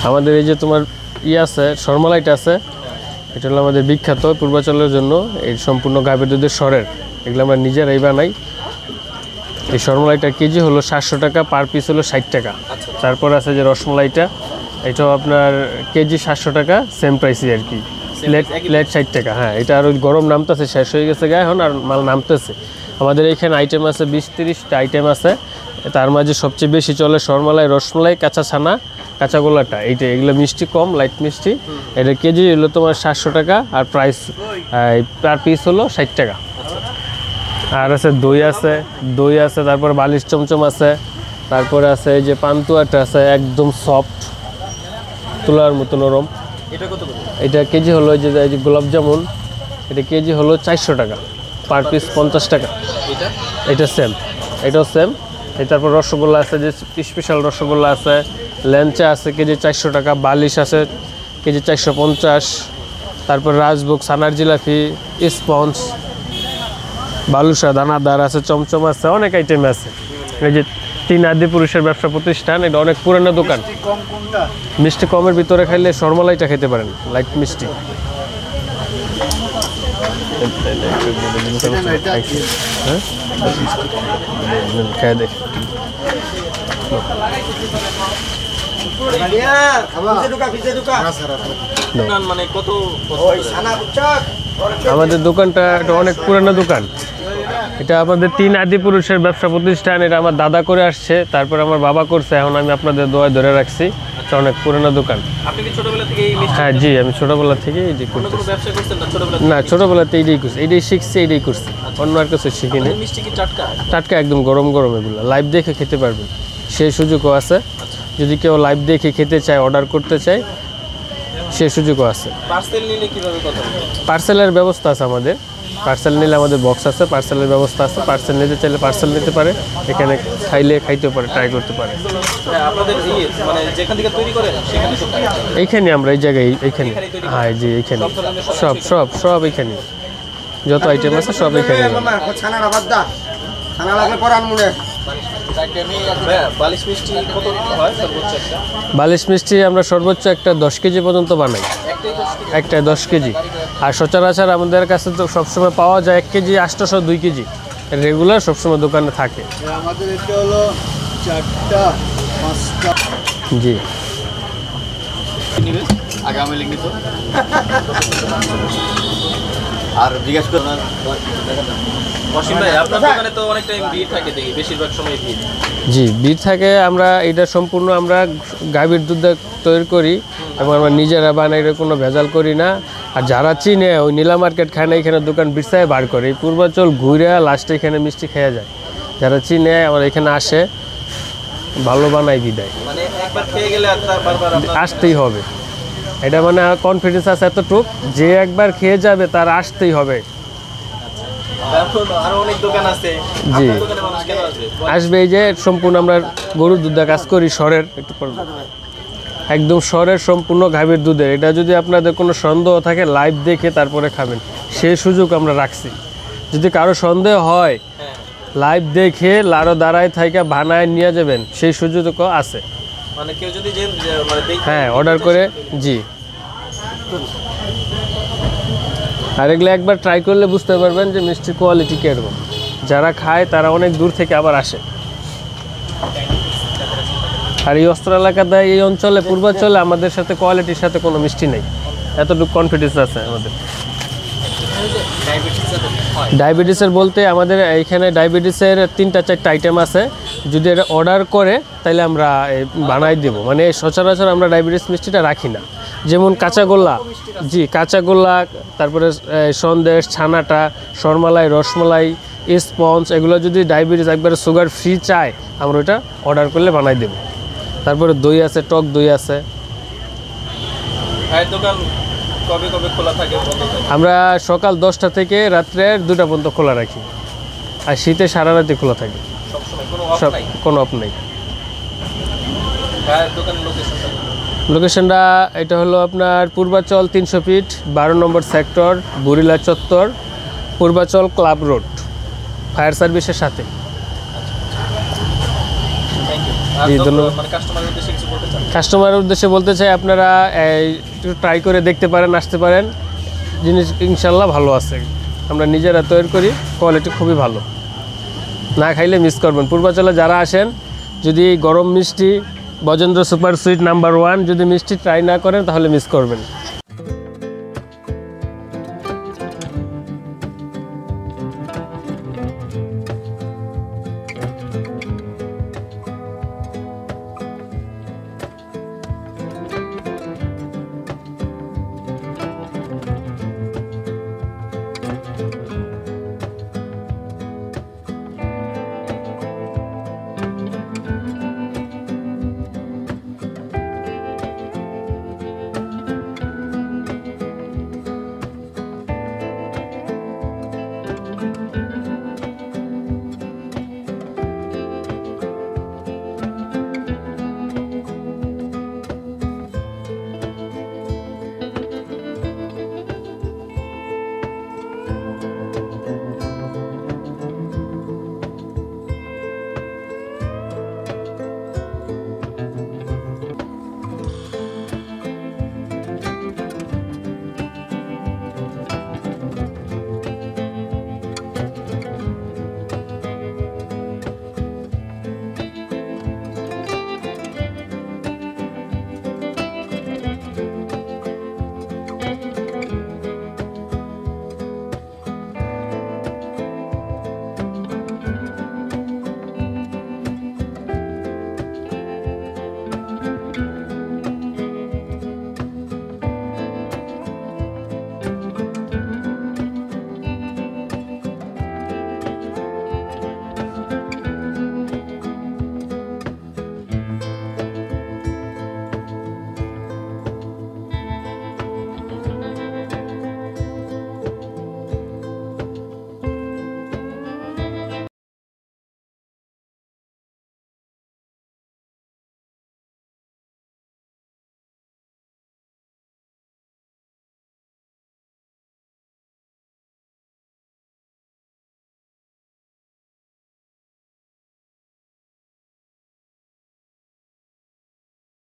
আমাদের এই যে তোমার আছে শর্মালাইট আছে, এটা হলো আমাদের বিখ্যাত পূর্বাচলের জন্য। এই সম্পূর্ণ গাভীর দুধের সরের, এগুলো আমরা নিজেরাই বানাই। এই শর্মালাইটার কেজি হলো 700 টাকা, পার পিস হলো 60 টাকা। তারপর আছে যে রসমলাইটা, এটাও আপনার কেজি 700 টাকা, সেম প্রাইসই আর কি, প্লেট 60 টাকা। হ্যাঁ, এটা আর ওই গরম নামতেছে, শেষ হয়ে গেছে গায়ে এখন, আর মাল নামতেছে। আমাদের এখানে আইটেম আছে 20-30টা আইটেম আছে। তার মাঝে সবচেয়ে বেশি চলে শর্মালাই, রসমলাই, কাঁচা ছানা, কাঁচা গোলাটা, এইটা। এগুলো মিষ্টি কম, লাইট মিষ্টি। এটা কেজি হলো তোমার 700 টাকা, আর প্রাইস পার পিস হলো 60 টাকা। আর আছে দই আছে, তারপর বালিশ চমচম আছে, তারপরে আছে এই যে পান্তুয়াটা আছে, একদম সফট, তুলার মতো নরম। এটা কেজি হলো এই যে গোলাপ জামুন, এটা কেজি হলো 400 টাকা, পার পিস 50 টাকা। এটা সেম, এটাও সেম। তারপর রসগোল্লা আছে, যে স্পেশাল রসগোল্লা আছে, ল্যাংচা আছে কেজি 400 টাকা, বালিশ আছে কেজি 450। তারপর রাজভোগ, সানার জিলাপি, স্পঞ্জ, বালুশা, দানাদার আছে, চমচম আছে, অনেক আইটেম আছে। এই যে 3 আদি পুরুষের ব্যবসা প্রতিষ্ঠান, এটা অনেক পুরানো দোকান। মিষ্টি কমের ভিতরে খাইলে শর্মালাইটা খেতে পারেন, লাইট মিষ্টি। হ্যাঁ, খেয়ে দেখ। আমাদের দোকানটা এটা অনেক পুরানো দোকান। এটা আমাদের 3 আদি পুরুষের ব্যবসা প্রতিষ্ঠান। এটা আমার দাদা করে আসছে, তারপর আমার বাবা করছে, এখন আমি আপনাদের দোয়ায় ধরে রাখছি। এটা অনেক পুরানো দোকান। হ্যাঁ জি, আমি ছোটবেলা থেকেই এই যে করছি। না, ছোটবেলাতে এইটাই করছি, এইটাই শিখছি, এইটাই করছি, অন্য আর কিছু শিখিনি। টাটকা একদম গরম গরম, এগুলো লাইভ দেখে খেতে পারবেন, সেই সুযোগও আছে। যদি কেউ লাইভ দেখে খেতে চায়, অর্ডার করতে চায়, সে সুযোগও আছে। পার্সেলের ব্যবস্থা আছে আমাদের। পার্সেল নিলে আমাদের বক্স আছে, পার্সেলের ব্যবস্থা আছে। পার্সেল নিতে চাইলে পার্সেল নিতে পারে, এখানে খাইতে পারে, ট্রাই করতে পারে। এইখানে আমরা এই জায়গায়, এইখানে। হ্যাঁ জি, এইখানে সব এইখানে যত আইটেম আছে সব এইখানে। বালিশ মিষ্টি আমরা সর্বোচ্চ একটা 10 কেজি পর্যন্ত বানাই, একটা 10 কেজি। আর সচরাচর আমাদের কাছে তো সবসময় পাওয়া যায় 1 কেজি 800, 2 কেজি রেগুলার সবসময় দোকানে থাকে। আমাদের এটা হলো 4টা 5টা। জি, আগামী লিঙ্ক তো আর জিজ্ঞেস করুন। জি, ভিড় থাকে। আমরা এটা সম্পূর্ণ আমরা গাভীর দুধ তৈরি করি এবং আমরা নিজেরা বানাই, কোনো ভেজাল করি না। আর যারা চিনে ওই নীলা মার্কেট খায় না, এখানে দোকান বিছায় বার করে, এই পূর্বাচল ঘুরে লাস্টে এখানে মিষ্টি খেয়ে যায়। যারা চিনে আমার এখানে আসে, ভালো বানাই বিদায়, আসতেই হবে। এটা মানে কনফিডেন্স আছে এতটুক, যে একবার খেয়ে যাবে তার আসতেই হবে। জি, আসবে। এই যে সম্পূর্ণ আমরা গরুর দুধে কাজ করি, সরের, একদম সরের সম্পূর্ণ গাভীর দুধের। এটা যদি আপনাদের কোনো সন্দেহ থাকে, লাইভ দেখে তারপরে খাবেন, সেই সুযোগ আমরা রাখছি। যদি কারো সন্দেহ হয়, লাইভ দেখে লারো দাঁড়ায় থাইকা বানায় নিয়ে যাবেন, সেই সুযোগও আছে। হ্যাঁ, অর্ডার করে। জি, আর এগুলো একবার ট্রাই করলে বুঝতে পারবেন যে মিষ্টির কোয়ালিটি কীরকম। যারা খায় তারা অনেক দূর থেকে আবার আসে। আর এই অস্ত্র এলাকাতে, এই অঞ্চলে, পূর্বাঞ্চলে আমাদের সাথে কোয়ালিটির সাথে কোনো মিষ্টি নেই, এতটুকু কনফিডেন্স আছে আমাদের। ডায়াবেটিসের বলতে আমাদের এইখানে ডায়াবেটিসের 3-4টা আইটেম আছে। যদি এটা অর্ডার করে তাহলে আমরা বানাই দেব। মানে সচরাচর আমরা ডায়াবেটিস মিষ্টিটা রাখি না। যেমন কাঁচাগোল্লা, জি কাঁচাগোল্লা, তারপরে সন্দেশ, ছানাটা, শর্মালাই, রসমালাই, স্পঞ্জ, এগুলো যদি ডায়াবেটিস একবারে সুগার ফ্রি চায়, আমরা ওইটা অর্ডার করলে বানাই দেব। তারপরে দই আছে, টক দই আছে। আমরা সকাল 10টা থেকে রাত্রে 2টা পর্যন্ত খোলা রাখি, আর শীতে সারা রাতে খোলা থাকে, সব কোনো অফ নেই। লোকেশনটা এটা হলো আপনার পূর্বাচল 300 ফিট, 12 নম্বর সেক্টর, বুড়িলা চত্বর, পূর্বাচল ক্লাব রোড, ফায়ার সার্ভিসের সাথে। জি, ধন্যবাদ। কাস্টমারের উদ্দেশ্যে বলতে চাই আপনারা একটু ট্রাই করে দেখতে পারেন, আসতে পারেন, জিনিস ইনশাল্লাহ ভালো আছে। আমরা নিজেরা তৈরি করি, কোয়ালিটি খুবই ভালো, না খাইলে মিস করবেন। পূর্বাচলে যারা আসেন যদি এই গরম মিষ্টি বজেন্দ্র সুপার সুইট নাম্বার 1 যদি মিষ্টি ট্রাই না করেন তাহলে মিস করবেন।